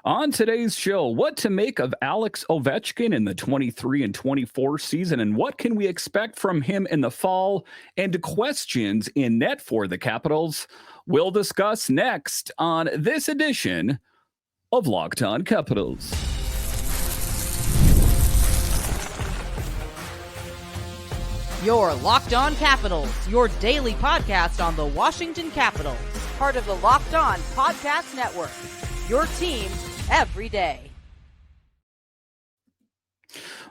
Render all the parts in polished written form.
On today's show, what to make of Alex Ovechkin in the 23 and 24 season, and what can we expect from him in the fall, and questions in net for the Capitals. We'll discuss next on this edition of Locked On Capitals. Your Locked On Capitals, your daily podcast on the Washington Capitals, part of the Locked On Podcast Network, your team every day.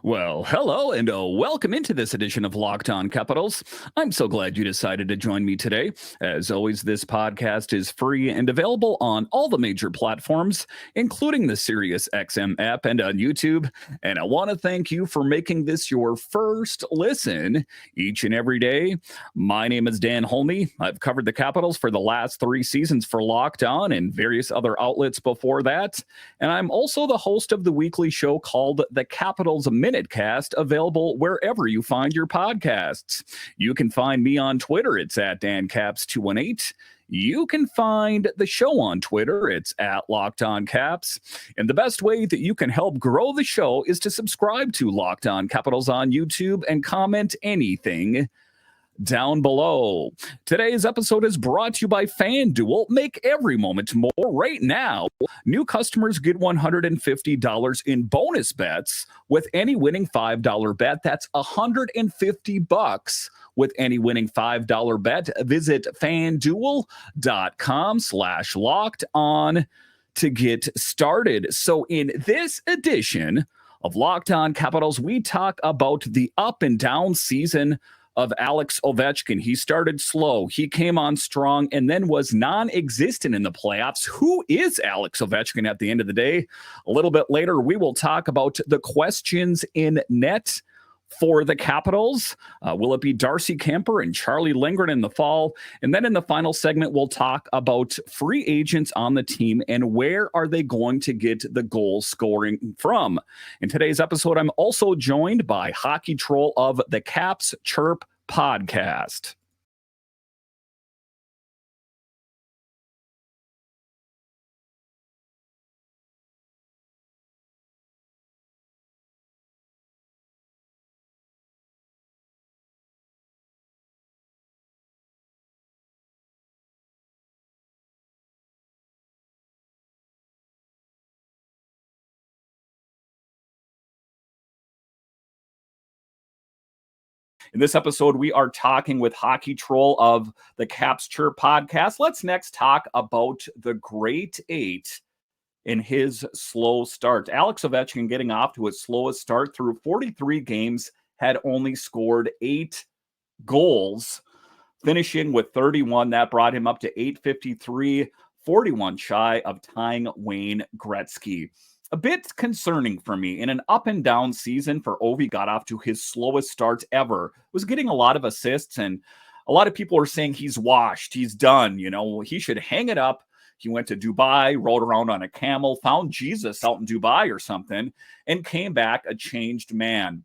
Well, hello and welcome into this edition of Locked On Capitals. I'm so glad you decided to join me today. As always, this podcast is free and available on all the major platforms, including the Sirius XM app and on YouTube. And I want to thank you for making this your first listen each and every day. My name is Dan Holme. I've covered the Capitals for the last 3 seasons for Locked On and various other outlets before that. And I'm also the host of the weekly show called The Capitals Minute Cast, available wherever you find your podcasts. You can find me on Twitter. It's at DanCaps218. You can find the show on Twitter. It's at Locked On Caps. And the best way that you can help grow the show is to subscribe to Locked On Capitals on YouTube and comment anything down below. Today's episode is brought to you by FanDuel. Make every moment more right now. New customers get $150 in bonus bets with any winning $5 bet. That's $150 with any winning $5 bet. Visit FanDuel.com/locked on to get started. So in this edition of Locked On Capitals, we talk about the up and down season of Alex Ovechkin. He started slow, he came on strong, and then was non-existent in the playoffs. Who is Alex Ovechkin at the end of the day? A little bit later, we will talk about the questions in net for the Capitals. Will it be Darcy Kemper and Charlie Lindgren in the fall? And then in the final segment, we'll talk about free agents on the team and where are they going to get the goal scoring from. In today's episode, I'm also joined by hockey troll of the Caps Chirp podcast. In this episode, we are talking with hockey troll of the Caps Chirp podcast. Let's next talk about the Great Eight in his slow start. Alex Ovechkin getting off to his slowest start through 43 games, had only scored 8 goals, finishing with 31. That brought him up to 853, 41 shy of tying Wayne Gretzky. A bit concerning for me. In an up and down season for Ovi, got off to his slowest start ever, was getting a lot of assists, and a lot of people are saying he's washed, he's done, he should hang it up. He went to Dubai, rode around on a camel, found Jesus out in Dubai or something, and came back a changed man.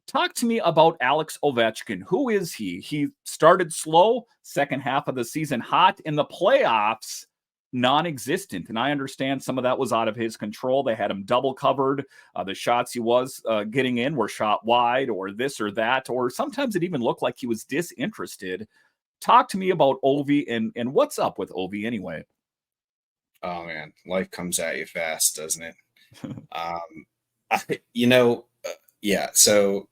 Talk to me about Alex Ovechkin. Who is he? He started slow, second half of the season hot, in the playoffs non-existent. And I understand some of that was out of his control. They had him double covered. The shots he was getting in were shot wide or this or that, or sometimes it even looked like he was disinterested. Talk to me about Ovi and what's up with Ovi anyway. Oh man, life comes at you fast, doesn't it? So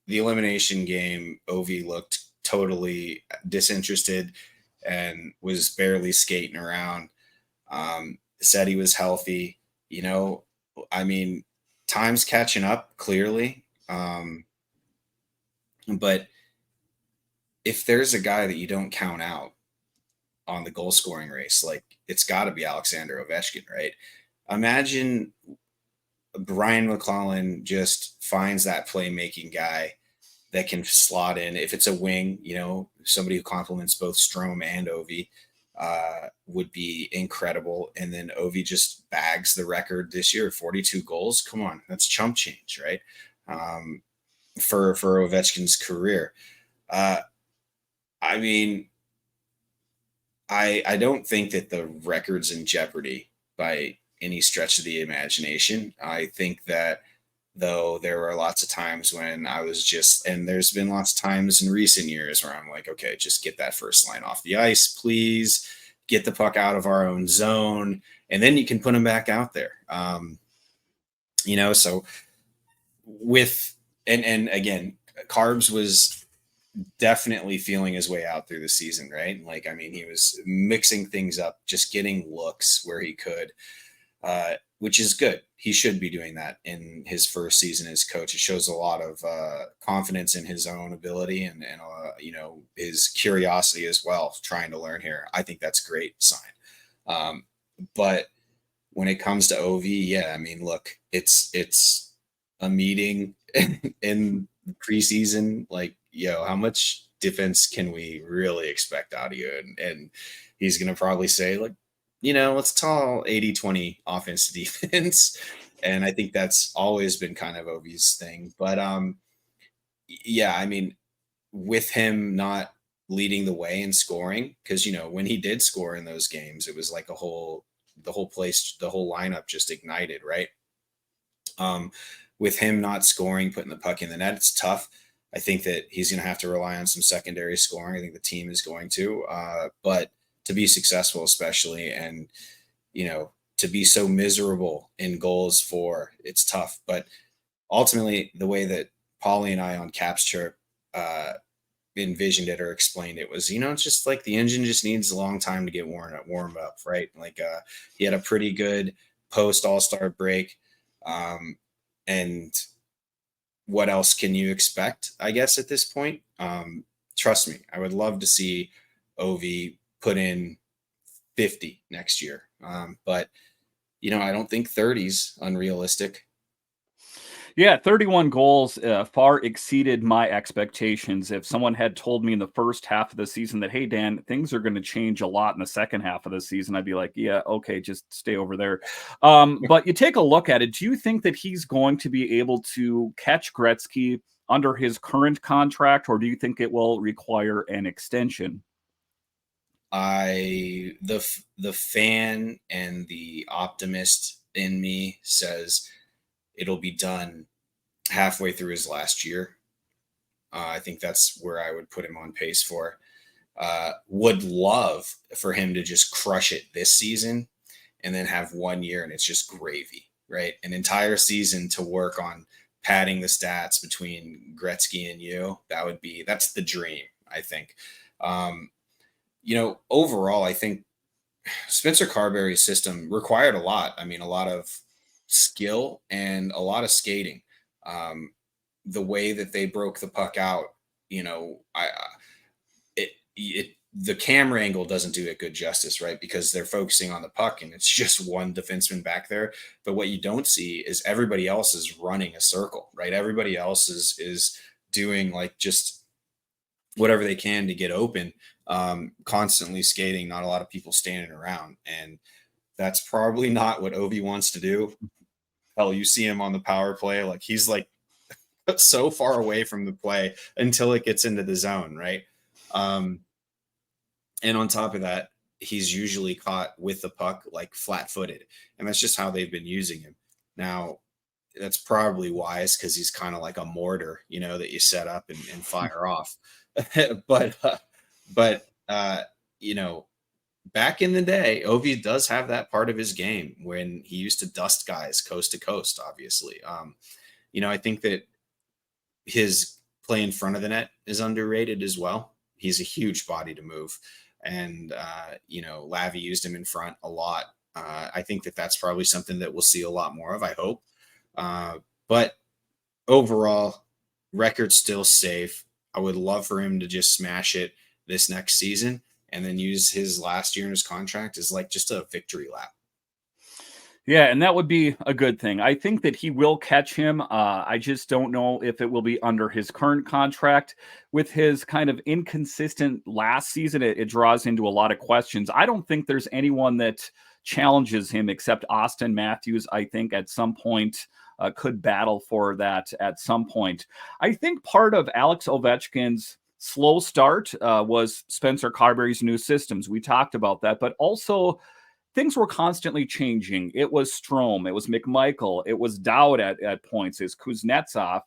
the elimination game, Ovi looked totally disinterested and was barely skating around. Said he was healthy. Time's catching up, clearly. But if there's a guy that you don't count out on the goal scoring race, like, it's got to be Alexander Ovechkin, right? Imagine Brian McClellan just finds that playmaking guy that can slot in. If it's a wing, somebody who complements both Strome and Ovi would be incredible. And then Ovi just bags the record this year, 42 goals. Come on, that's chump change, right? For Ovechkin's career. I don't think that the record's in jeopardy by any stretch of the imagination. I think that though there were lots of times when I was just, and there's been lots of times in recent years where I'm like, okay, just get that first line off the ice, please. Get the puck out of our own zone, and then you can put them back out there. So with, and again, Carbs was definitely feeling his way out through the season, right? Like, I mean, he was mixing things up, just getting looks where he could, which is good. He should be doing that in his first season as coach. It shows a lot of confidence in his own ability and his curiosity as well, trying to learn here. I think that's a great sign. But when it comes to OV, yeah, I mean, look, it's a meeting in preseason. Like, how much defense can we really expect out of you? And he's going to probably say, like, let's call 80-20 offense to defense. And I think that's always been kind of Ovi's thing. But yeah, I mean, with him not leading the way in scoring, because when he did score in those games, it was like the whole place, the whole lineup just ignited, right? With him not scoring, putting the puck in the net, it's tough. I think that he's going to have to rely on some secondary scoring. I think the team is going to, but to be successful, especially, and, to be so miserable in goals for, it's tough. But ultimately, the way that Paulie and I on Caps Chirp envisioned it or explained it was, it's just like the engine just needs a long time to get warmed up, right? Like he had a pretty good post All-Star break. And what else can you expect, I guess, at this point? Trust me, I would love to see OV put in 50 next year. But, I don't think 30's unrealistic. Yeah, 31 goals far exceeded my expectations. If someone had told me in the first half of the season that, hey, Dan, things are going to change a lot in the second half of the season, I'd be like, yeah, okay, just stay over there. But you take a look at it. Do you think that he's going to be able to catch Gretzky under his current contract, or do you think it will require an extension? The fan and the optimist in me says it'll be done halfway through his last year. I think that's where I would put him on pace for. Would love for him to just crush it this season and then have 1 year and it's just gravy, right? An entire season to work on padding the stats between Gretzky and you. That's the dream, I think. Overall, I think Spencer Carbery's system required a lot. I mean, a lot of skill and a lot of skating. The way that they broke the puck out, the camera angle doesn't do it good justice, right? Because they're focusing on the puck and it's just one defenseman back there. But what you don't see is everybody else is running a circle, right? Everybody else is doing like just whatever they can to get open, constantly skating, not a lot of people standing around. And that's probably not what Ovi wants to do. Hell, you see him on the power play, like he's like so far away from the play until it gets into the zone, right? And on top of that, he's usually caught with the puck like flat-footed, and that's just how they've been using him. Now, that's probably wise because he's kind of like a mortar, that you set up and fire off. But back in the day, Ovi does have that part of his game when he used to dust guys coast to coast, obviously. I think that his play in front of the net is underrated as well. He's a huge body to move. And, Lavi used him in front a lot. I think that that's probably something that we'll see a lot more of, I hope. But overall, record's still safe. I would love for him to just smash it this next season and then use his last year in his contract as like just a victory lap. Yeah, and that would be a good thing. I think that he will catch him. I just don't know if it will be under his current contract. With his kind of inconsistent last season, it draws into a lot of questions. I don't think there's anyone that challenges him except Austin Matthews, I think, at some point. Could battle for that at some point. I think part of Alex Ovechkin's slow start was Spencer Carbery's new systems. We talked about that, but also things were constantly changing. It was Strome, it was McMichael, it was Dowd at points, is Kuznetsov.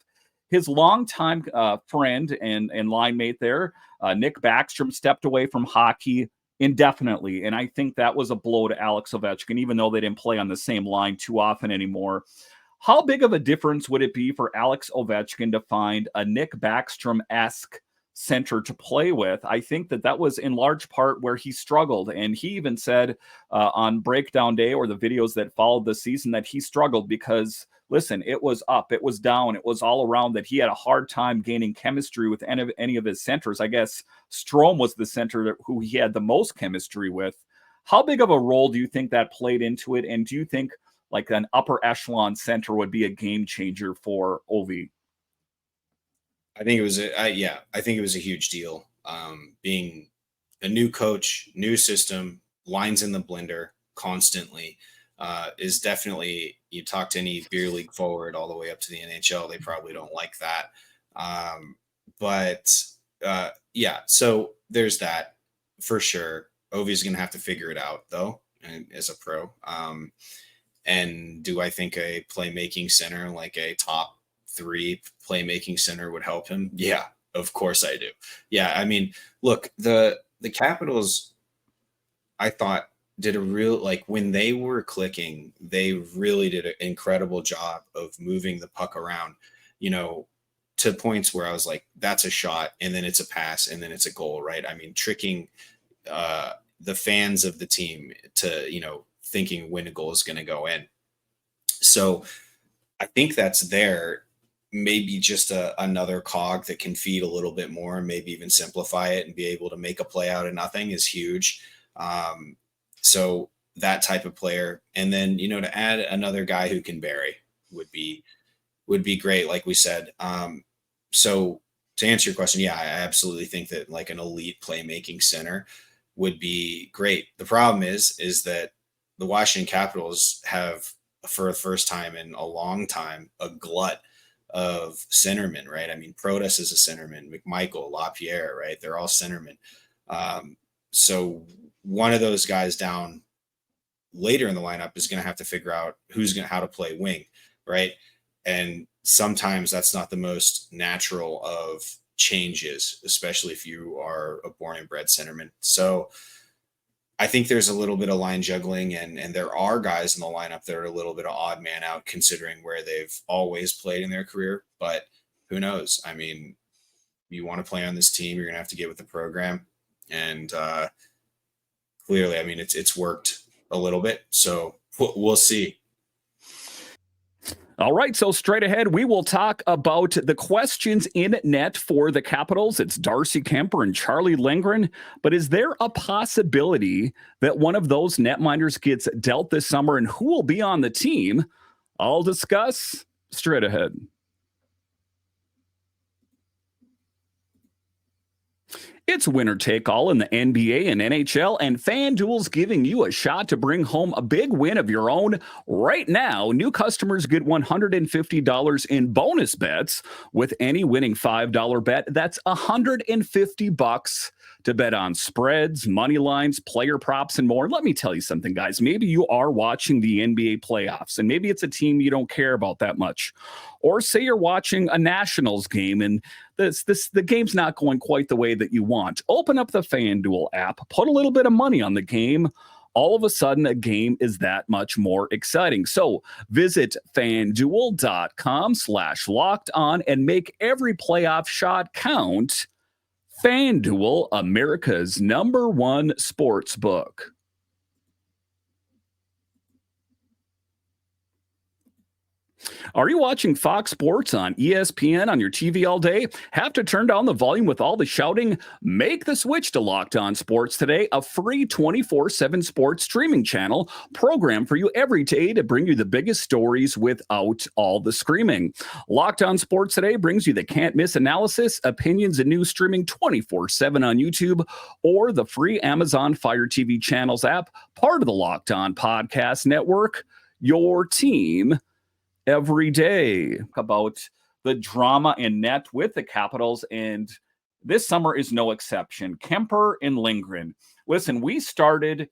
His longtime friend and line mate there, Nick Backstrom, stepped away from hockey indefinitely. And I think that was a blow to Alex Ovechkin, even though they didn't play on the same line too often anymore. How big of a difference would it be for Alex Ovechkin to find a Nick Backstrom-esque center to play with? I think that was in large part where he struggled. And he even said on breakdown day, or the videos that followed the season, that he struggled because, listen, it was up, it was down, it was all around, that he had a hard time gaining chemistry with any of his centers. I guess Strome was the center who he had the most chemistry with. How big of a role do you think that played into it? And do you think like an upper echelon center would be a game changer for Ovi? I think it was I think it was a huge deal. Being a new coach, new system, lines in the blender constantly is definitely, you talk to any beer league forward all the way up to the NHL, they probably don't like that. So there's that for sure. Ovi's going to have to figure it out though, and as a pro. And do I think a playmaking center, like a top 3 playmaking center, would help him? Yeah, of course I do. Yeah, I mean, look, the Capitals, I thought, did a real, like, when they were clicking, they really did an incredible job of moving the puck around, to points where I was like, that's a shot, and then it's a pass, and then it's a goal, right? I mean, tricking the fans of the team to, thinking when a goal is going to go in. So I think that's there. Maybe just another cog that can feed a little bit more, and maybe even simplify it and be able to make a play out of nothing is huge. So that type of player. And then, to add another guy who can bury would be great. Like we said. So to answer your question, yeah, I absolutely think that like an elite playmaking center would be great. The problem is that the Washington Capitals have, for the first time in a long time, a glut of centermen, right? I mean, Protas is a centerman, McMichael, LaPierre, right? They're all centermen. So one of those guys down later in the lineup is going to have to figure out how to play wing, right? And sometimes that's not the most natural of changes, especially if you are a born and bred centerman. So I think there's a little bit of line juggling, and there are guys in the lineup that are a little bit of odd man out considering where they've always played in their career. But who knows? I mean, you want to play on this team, you're going to have to get with the program. And clearly, I mean, it's worked a little bit. So we'll see. All right, so straight ahead, we will talk about the questions in net for the Capitals. It's Darcy Kemper and Charlie Lindgren. But is there a possibility that one of those netminders gets dealt this summer, and who will be on the team? I'll discuss straight ahead. It's winner take all in the NBA and NHL, and FanDuel's giving you a shot to bring home a big win of your own. Right now, new customers get $150 in bonus bets with any winning $5 bet. That's $150 to bet on spreads, money lines, player props, and more. Let me tell you something, guys. Maybe you are watching the NBA playoffs, and maybe it's a team you don't care about that much. Or say you're watching a Nationals game and the game's not going quite the way that you want. Open up the FanDuel app, put a little bit of money on the game. All of a sudden, a game is that much more exciting. So visit FanDuel.com/lockedon and make every playoff shot count. FanDuel, America's #1 sports book. Are you watching Fox Sports on ESPN on your TV all day? Have to turn down the volume with all the shouting? Make the switch to Locked On Sports Today, a free 24/7 sports streaming channel programmed for you every day to bring you the biggest stories without all the screaming. Locked On Sports Today brings you the can't-miss analysis, opinions, and news streaming 24/7 on YouTube or the free Amazon Fire TV channels app, part of the Locked On Podcast Network, your team every day. About the drama in net with the Capitals, and this summer is no exception. Kemper and Lindgren. Listen, we started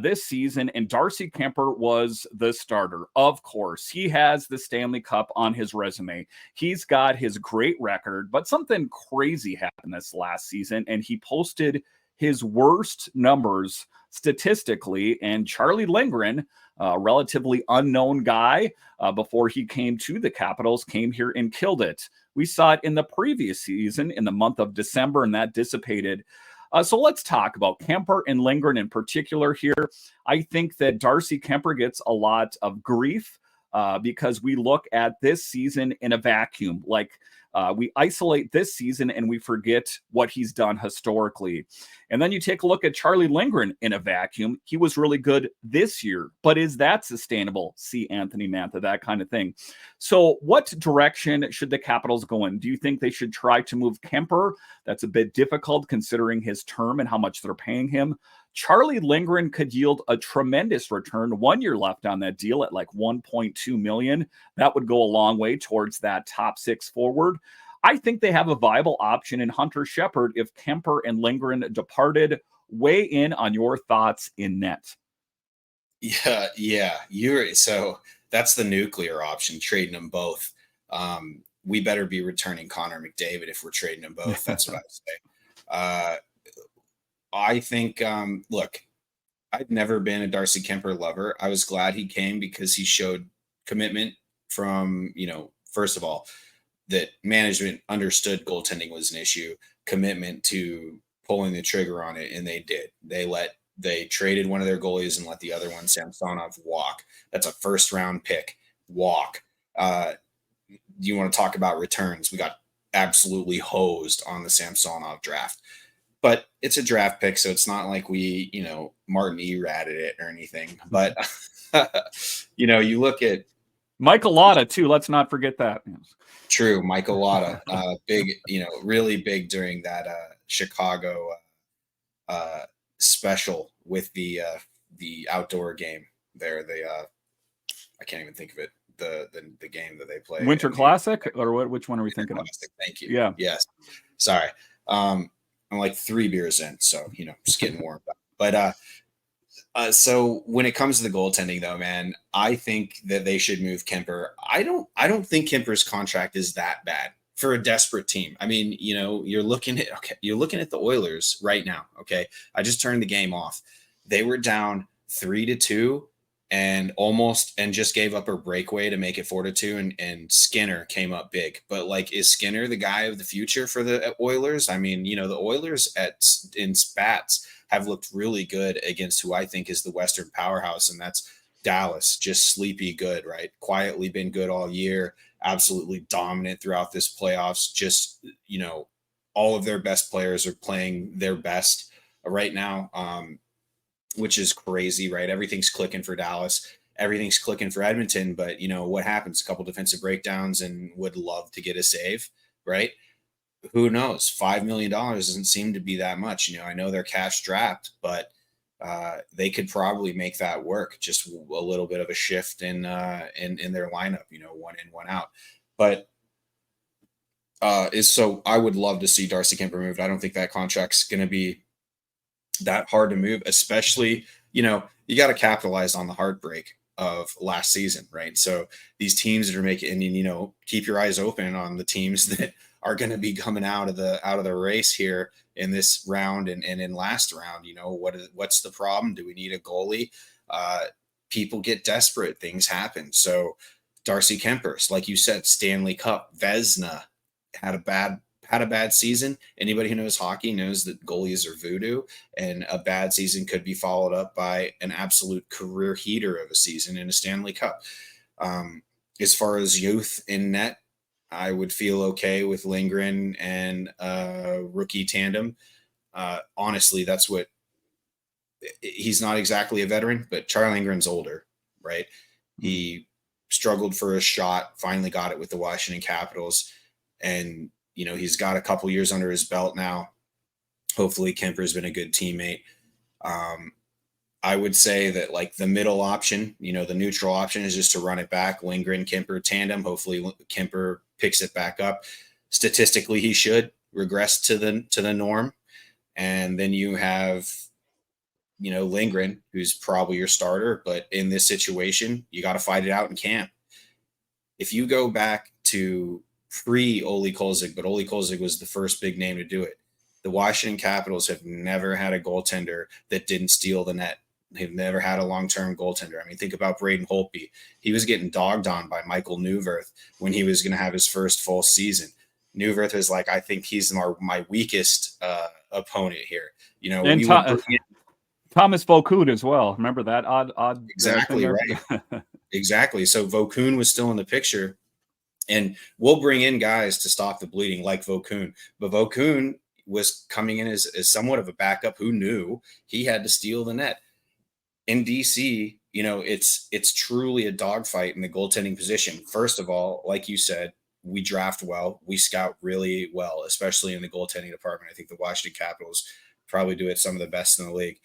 this season, and Darcy Kemper was the starter. Of course, he has the Stanley Cup on his resume. He's got his great record, but something crazy happened this last season, and he posted his worst numbers statistically. And Charlie Lindgren, a relatively unknown guy before he came to the Capitals, came here and killed it. We saw it in the previous season in the month of December, and that dissipated. So let's talk about Kemper and Lindgren in particular here. I think that Darcy Kemper gets a lot of grief because we look at this season in a vacuum. Like we isolate this season and we forget what he's done historically. And then you take a look at Charlie Lindgren in a vacuum. He was really good this year, but is that sustainable? See Anthony Mantha, that kind of thing. So what direction should the Capitals go in? Do you think they should try to move Kemper? That's a bit difficult considering his term and how much they're paying him. Charlie Lindgren could yield a tremendous return. 1 year left on that deal at like $1.2 million. That would go a long way towards that top six forward. I think they have a viable option in Hunter Shepard if Kemper and Lindgren departed. Weigh in on your thoughts in net. Yeah. So that's the nuclear option, trading them both. We better be returning Connor McDavid if we're trading them both. That's what I say. I think, look, I've never been a Darcy Kemper lover. I was glad he came because he showed commitment from, first of all, that management understood goaltending was an issue, commitment to pulling the trigger on it, and they did. They traded one of their goalies and let the other one, Samsonov, walk. That's a first-round pick. Walk. You want to talk about returns? We got absolutely hosed on the Samsonov draft. But it's a draft pick, so it's not like we, Martin E-ratted it or anything. But, you look at Michael Lotta, too. Let's not forget that. True. Michael Lotta, big, really big during that Chicago special with the outdoor game there. I can't even think of it. The game that they play. Winter Classic, or what? Which one are we thinking of? Thank you. Yeah. Yes. Sorry. I'm like 3 beers in, so just getting warmed up. But so when it comes to the goaltending, though, man, I think that they should move Kemper. I don't think Kemper's contract is that bad for a desperate team. I mean, you're looking at the Oilers right now. Okay, I just turned the game off. They were down 3-2 and just gave up a breakaway to make it 4-2, and Skinner came up big. But is Skinner the guy of the future for the Oilers? I mean, the Oilers in spats have looked really good against who I think is the Western powerhouse, and that's Dallas. Just sleepy good, right? Quietly been good all year, absolutely dominant throughout this playoffs. Just, all of their best players are playing their best right now. Which is crazy, right? Everything's clicking for Dallas. Everything's clicking for Edmonton. But, what happens? A couple defensive breakdowns and would love to get a save, right? Who knows? $5 million doesn't seem to be that much. I know they're cash strapped, but they could probably make that work. Just a little bit of a shift in their lineup, one in, one out. But so I would love to see Darcy Kemper moved. I don't think that contract's going to be that hard to move, especially, you got to capitalize on the heartbreak of last season, right? So these teams that are making, and keep your eyes open on the teams that are going to be coming out of the race here in this round and in last round. What's the problem? Do we need a goalie? People get desperate, things happen. So Darcy Kemper's, like you said, Stanley Cup, Vezina, had a bad season. Anybody who knows hockey knows that goalies are voodoo, and a bad season could be followed up by an absolute career heater of a season in a Stanley Cup. As far as youth in net, I would feel okay with Lindgren and rookie tandem. Honestly, that's what he's not exactly a veteran, but Charlie Lindgren's older, right? He struggled for a shot, finally got it with the Washington Capitals, and he's got a couple years under his belt now. Hopefully Kemper's been a good teammate. I would say that the middle option, the neutral option is just to run it back. Lindgren, Kemper tandem. Hopefully Kemper picks it back up. Statistically, he should regress to the norm. And then you have Lindgren, who's probably your starter, but in this situation, you got to fight it out in camp. If you go back to pre-Ole Kolzig, but Ole Kolzig was the first big name to do it, the Washington Capitals have never had a goaltender that didn't steal the net. They've never had a long-term goaltender. I mean, think about Braden Holtby. He was getting dogged on by Michael Neuwirth when he was going to have his first full season. Neuwirth was like, I think he's my weakest opponent here. And Thomas Vokoun as well. Remember that odd exactly right. Exactly. So Vokoun was still in the picture, and we'll bring in guys to stop the bleeding like Vokoun. But Vokoun was coming in as somewhat of a backup who knew he had to steal the net. In DC, it's truly a dogfight in the goaltending position. First of all, like you said, we draft well, we scout really well, especially in the goaltending department. I think the Washington Capitals probably do it some of the best in the league.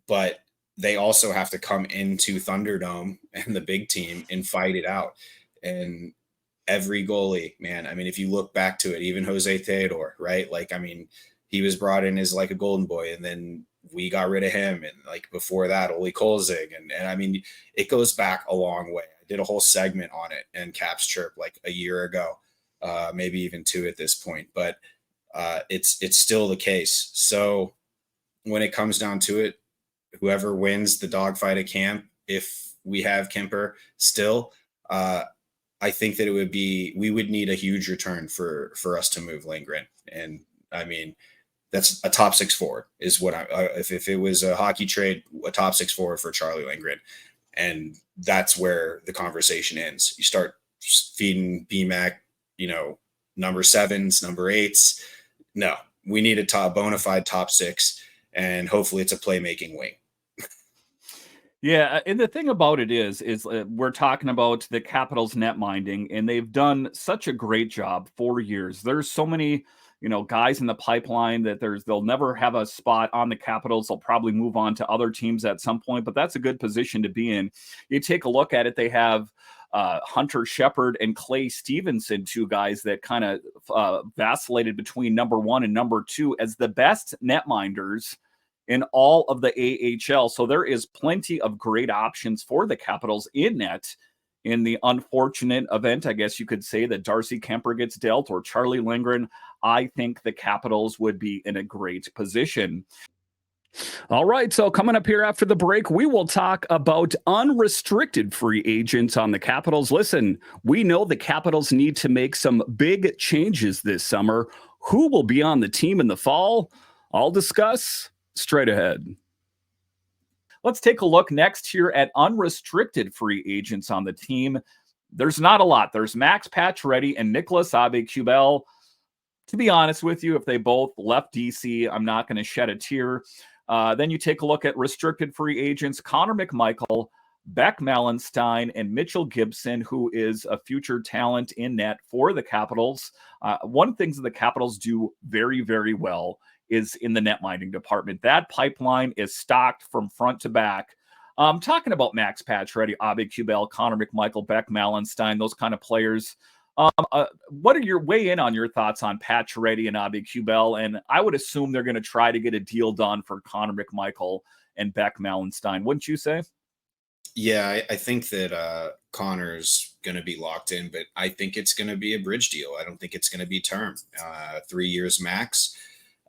But they also have to come into Thunderdome and the big team and fight it out. And every goalie, man, I mean, if you look back to it, even Jose Theodore, right? Like, I mean, he was brought in as like a golden boy, and then we got rid of him. And like before that, Ole Kolzig. And I mean, it goes back a long way. I did a whole segment on it and Caps Chirp like a year ago, maybe even 2 at this point, but it's still the case. So when it comes down to it, whoever wins the dogfight at camp, if we have Kemper still, I think that we would need a huge return for us to move Lindgren. And I mean, that's a top 6 forward is what if it was a hockey trade, a top 6 forward for Charlie Lindgren. And that's where the conversation ends. You start feeding BMAC, number 7s, number 8s. No, we need a bona fide top 6, and hopefully it's a playmaking wing. Yeah, and the thing about it is we're talking about the Capitals net minding, and they've done such a great job for years. There's so many, guys in the pipeline that they'll never have a spot on the Capitals. They'll probably move on to other teams at some point, but that's a good position to be in. You take a look at it, they have Hunter Shepard and Clay Stevenson, 2 guys that kind of vacillated between number 1 and number 2 as the best netminders in all of the AHL. So there is plenty of great options for the Capitals in net. In the unfortunate event, I guess you could say, that Darcy Kemper gets dealt or Charlie Lindgren, I think the Capitals would be in a great position. All right, so coming up here after the break, we will talk about unrestricted free agents on the Capitals. Listen, we know the Capitals need to make some big changes this summer. Who will be on the team in the fall? I'll discuss straight ahead. Let's take a look next here at unrestricted free agents on the team. There's not a lot. There's Max Pacioretty and Nicolas Aube-Kubel. To be honest with you, if they both left DC, I'm not going to shed a tear. Then you take a look at restricted free agents, Connor McMichael, Beck Malenstein, and Mitchell Gibson, who is a future talent in net for the Capitals. One of the things that the Capitals do very, very well is in the netminding department. That pipeline is stocked from front to back. Talking about Max Pacioretty, Aube-Kubel, Connor McMichael, Beck Malenstein, those kind of players. What are your weigh in on your thoughts on Pacioretty and Aube-Kubel? And I would assume they're going to try to get a deal done for Connor McMichael and Beck Malenstein, wouldn't you say? Yeah, I think that Connor's going to be locked in, but I think it's going to be a bridge deal. I don't think it's going to be term. 3 years max.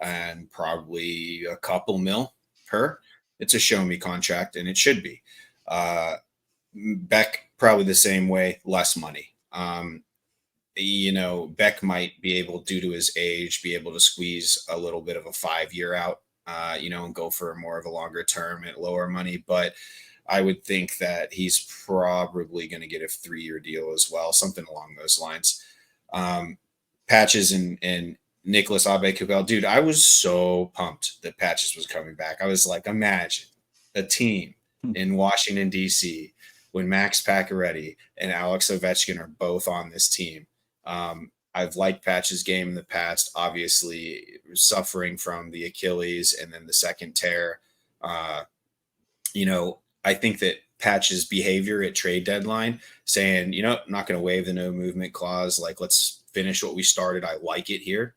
And probably a couple mil per. It's a show me contract, and it should be. Beck, probably the same way, less money. Beck might be able, due to his age, be able to squeeze a little bit of a 5-year out, and go for more of a longer term at lower money. But I would think that he's probably going to get a 3-year deal as well, something along those lines. Patches and Nicolas Aube-Kubel, dude, I was so pumped that Patches was coming back. I was like, imagine a team in Washington, D.C. when Max Pacioretty and Alex Ovechkin are both on this team. I've liked Patches' game in the past, obviously suffering from the Achilles and then the second tear. I think that Patches' behavior at trade deadline, saying, I'm not going to waive the no movement clause. Like, let's finish what we started. I like it here,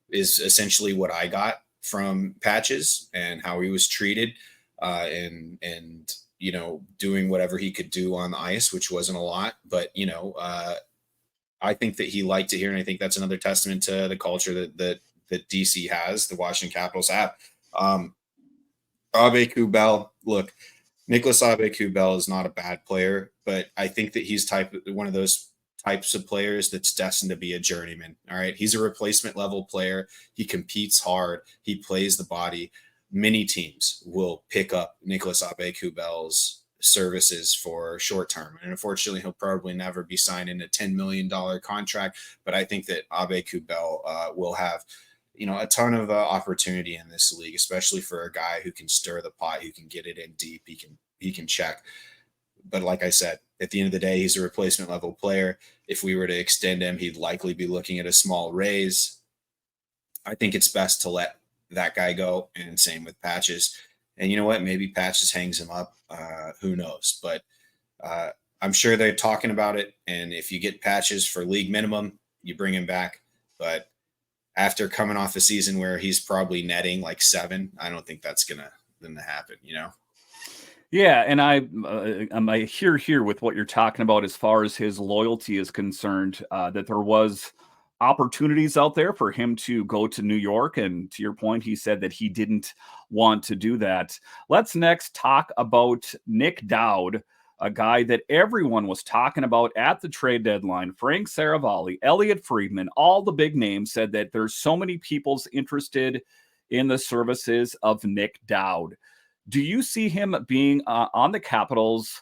is essentially what I got from Patches and how he was treated, and doing whatever he could do on the ice, which wasn't a lot, but I think that he liked it here, and I think that's another testament to the culture that DC has, the Washington Capitals have. Aube-Kubel, look, Nicholas Aube-Kubel is not a bad player, but I think that he's one of those types of players that's destined to be a journeyman. All right. He's a replacement level player. He competes hard. He plays the body. Many teams will pick up Nicholas Aube-Kubel's services for short term. And unfortunately, he'll probably never be signed in a $10 million contract. But I think that Aube-Kubel will have a ton of opportunity in this league, especially for a guy who can stir the pot, who can get it in deep, he can check. But like I said, at the end of the day, he's a replacement level player. If we were to extend him, he'd likely be looking at a small raise. I think it's best to let that guy go, and same with Patches. And you know what? Maybe Patches hangs him up. Who knows? But I'm sure they're talking about it. And if you get Patches for league minimum, you bring him back. But after coming off a season where he's probably netting like 7, I don't think that's gonna happen. Yeah, and I hear with what you're talking about as far as his loyalty is concerned, that there was opportunities out there for him to go to New York, and to your point, he said that he didn't want to do that. Let's next talk about Nick Dowd, a guy that everyone was talking about at the trade deadline. Frank Saravalli, Elliot Friedman, all the big names said that there's so many people's interested in the services of Nick Dowd. Do you see him being on the Capitals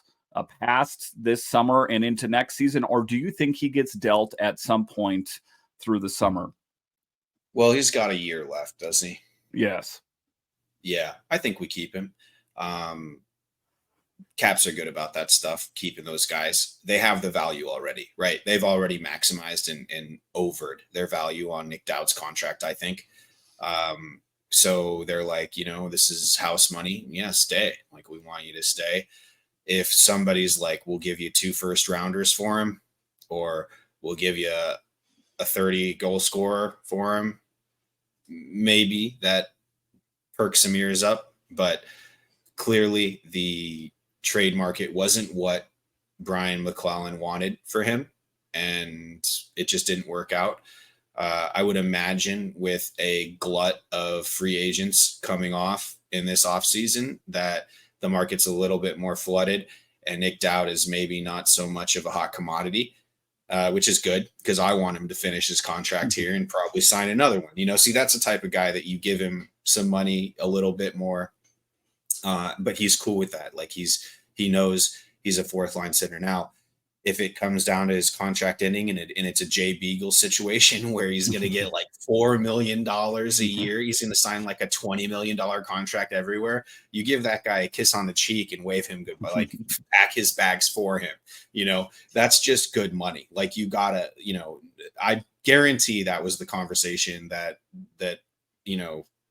past this summer and into next season, or do you think he gets dealt at some point through the summer? Well, he's got a year left, doesn't he? Yes. Yeah, I think we keep him. Caps are good about that stuff, keeping those guys. They have the value already, right? They've already maximized and overed their value on Nick Dowd's contract, I think. So they're like, this is house money. Yeah, stay. Like, we want you to stay. If somebody's like, we'll give you 2 first-rounders for him, or we'll give you a 30-goal scorer for him, maybe that perks some ears up. But clearly the trade market wasn't what Brian McClellan wanted for him, and it just didn't work out. I would imagine with a glut of free agents coming off in this offseason that the market's a little bit more flooded, and Nick Dowd is maybe not so much of a hot commodity, which is good because I want him to finish his contract here and probably sign another one. See, that's the type of guy that you give him some money, a little bit more, but he's cool with that. Like, he knows he's a 4th line center. Now, if it comes down to his contract ending and it's a Jay Beagle situation where he's going to get like $4 million a year, he's going to sign like a $20 million contract everywhere. You give that guy a kiss on the cheek and wave him goodbye, like pack his bags for him. That's just good money. Like, you gotta, I guarantee that was the conversation that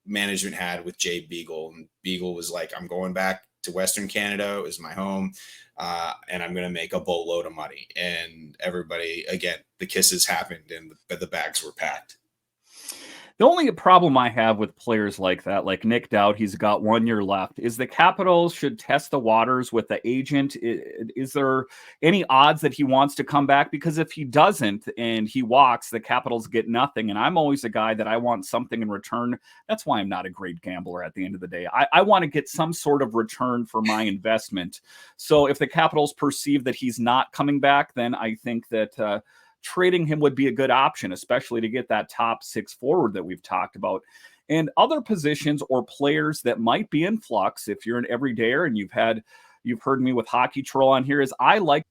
management had with Jay Beagle, and Beagle was like, I'm going back to Western Canada. It was my home. And I'm going to make a boatload of money. And everybody, again, the kisses happened and the bags were packed. The only problem I have with players like that, like Nick Dowd, he's got 1 year left, is the Capitals should test the waters with the agent. Is there any odds that he wants to come back? Because if he doesn't and he walks, the Capitals get nothing. And I'm always a guy that I want something in return. That's why I'm not a great gambler at the end of the day. I want to get some sort of return for my investment. So if the Capitals perceive that he's not coming back, then I think that trading him would be a good option, especially to get that top 6 forward that we've talked about. And other positions or players that might be in flux, if you're an everydayer and you've heard me with Hockey Troll on here, is I like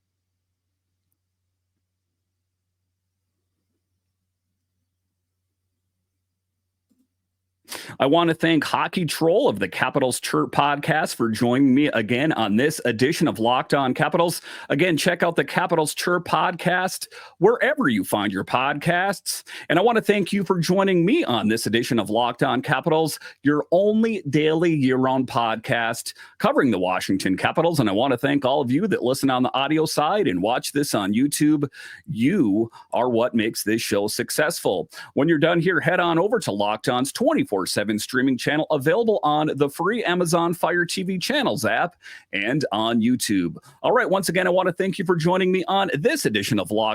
I want to thank Hockey Troll of the Capitals Chirp podcast for joining me again on this edition of Locked On Capitals. Again, check out the Capitals Chirp podcast wherever you find your podcasts. And I want to thank you for joining me on this edition of Locked On Capitals, your only daily year-round podcast covering the Washington Capitals. And I want to thank all of you that listen on the audio side and watch this on YouTube. You are what makes this show successful. When you're done here, head on over to Locked On's 24/7 drive-in streaming channel available on the free Amazon Fire TV Channels app and on YouTube. All right, once again, I want to thank you for joining me on this edition of Locked